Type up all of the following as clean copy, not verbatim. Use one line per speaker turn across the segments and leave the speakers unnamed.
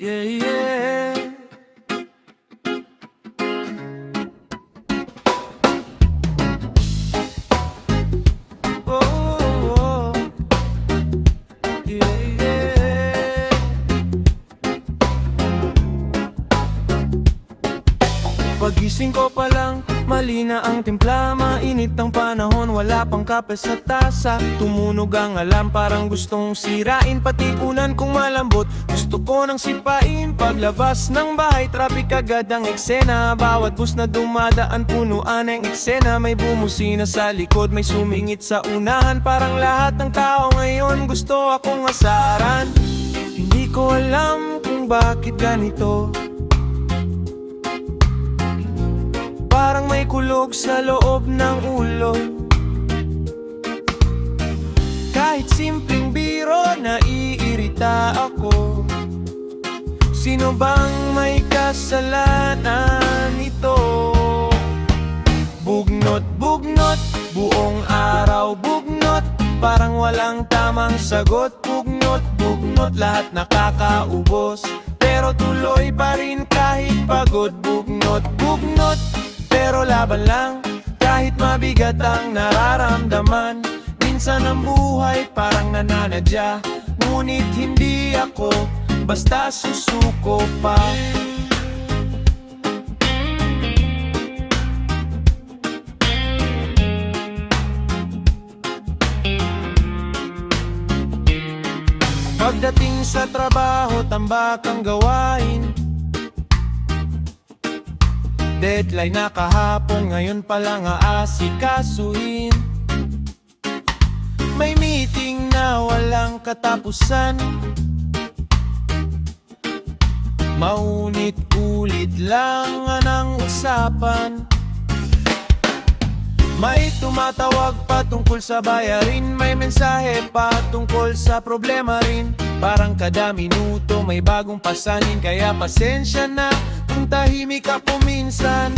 Yeah, yeah. Oh, oh, oh. Yeah, yeah. Pagising ko pa lang, mali na ang timpla. Mainit ang panahon, wala pang kape sa tasa. Tumunog ang alarm, parang gustong sirain. Pati unan kong malambot, gusto ko nang sipain. Paglabas ng bahay, traffic agad ang eksena. Bawat bus na dumadaan, punuan ang eksena. May bumusina sa likod, may sumingit sa unahan. Parang lahat ng tao ngayon gusto akong asaran. Hindi ko alam kung bakit ganito. Parang may kulog sa loob ng ulo. Kahit simpleng biro, naiirita ako. Sino bang may kasalanan nito? Bugnot, bugnot, buong araw bugnot. Parang walang tamang sagot. Bugnot, bugnot, lahat nakakaubos. Pero tuloy pa rin kahit pagod. Bugnot, bugnot, pero laban lang, kahit mabigat ang nararamdaman. Minsan ang buhay parang nananadya, ngunit hindi ako basta susuko pa. Pagdating sa trabaho, tambak ang gawain. Deadline na kahapon, ngayon pa lang aasikasuhin. May meeting na walang katapusan. Maunit-ulit lang ang usapan. May tumatawag patungkol sa bayarin. May mensahe patungkol sa problema rin. Parang kada minuto may bagong pasanin. Kaya pasensya na kung tahimik ako minsan.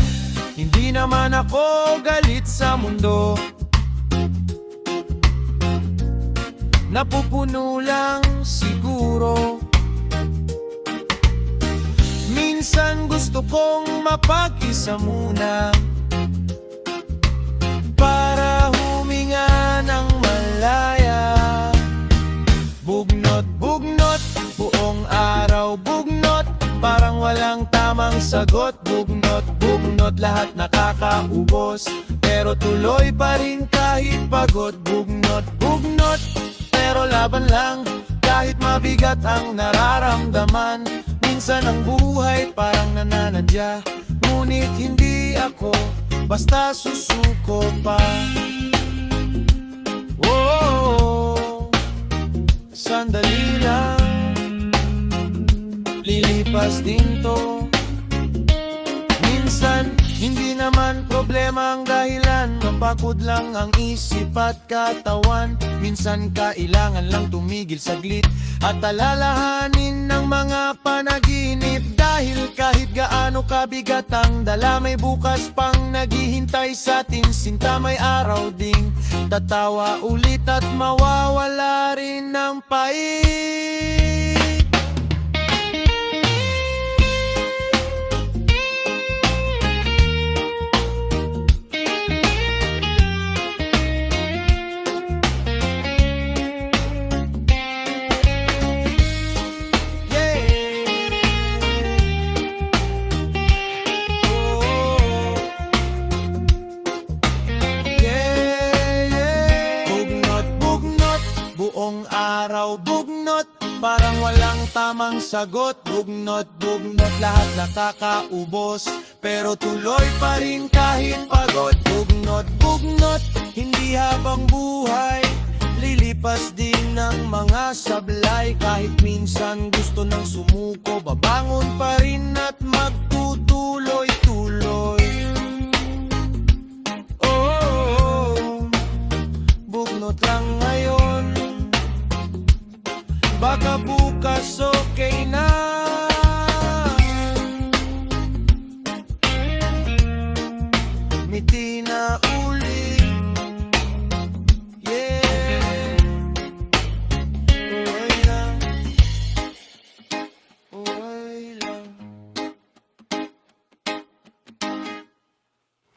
Hindi naman ako galit sa mundo. Napupuno lang siguro. Minsan gusto kong mapag-isa muna, para huminga ng malaya. Bugnot, bugnot, buong araw bugnot. Parang walang tamang sagot. Bugnot, bugnot, lahat nakakaubos. Pero tuloy pa rin kahit pagod. Bugnot, bugnot, pero laban lang, kahit mabigat ang nararamdaman. Minsan ang buhay parang nananadya, ngunit hindi ako basta susuko pa. Oh, sandali lang, lilipas din to. Minsan, hindi naman problema ang dahilan. Mapagod lang ang isip at katawan. Minsan kailangan lang tumigil saglit at alalahanin ng mga panaginip. Dahil kahit gaano kabigat ang dala, may bukas pang naghihintay sa atin. Sinta may araw ding tatawa ulit at mawawala rin ng pait. Buong araw bugnot, parang walang tamang sagot. Bugnot, bugnot, lahat nakakaubos. Pero tuloy pa rin kahit pagod. Bugnot, bugnot, hindi habang buhay. Lilipas din ng mga sablay. Kahit minsan gusto nang sumuko, babangon pa rin at magtutuloy-tuloy. Oh, bugnot lang ngayon, baka bukas okay na. Ngiti na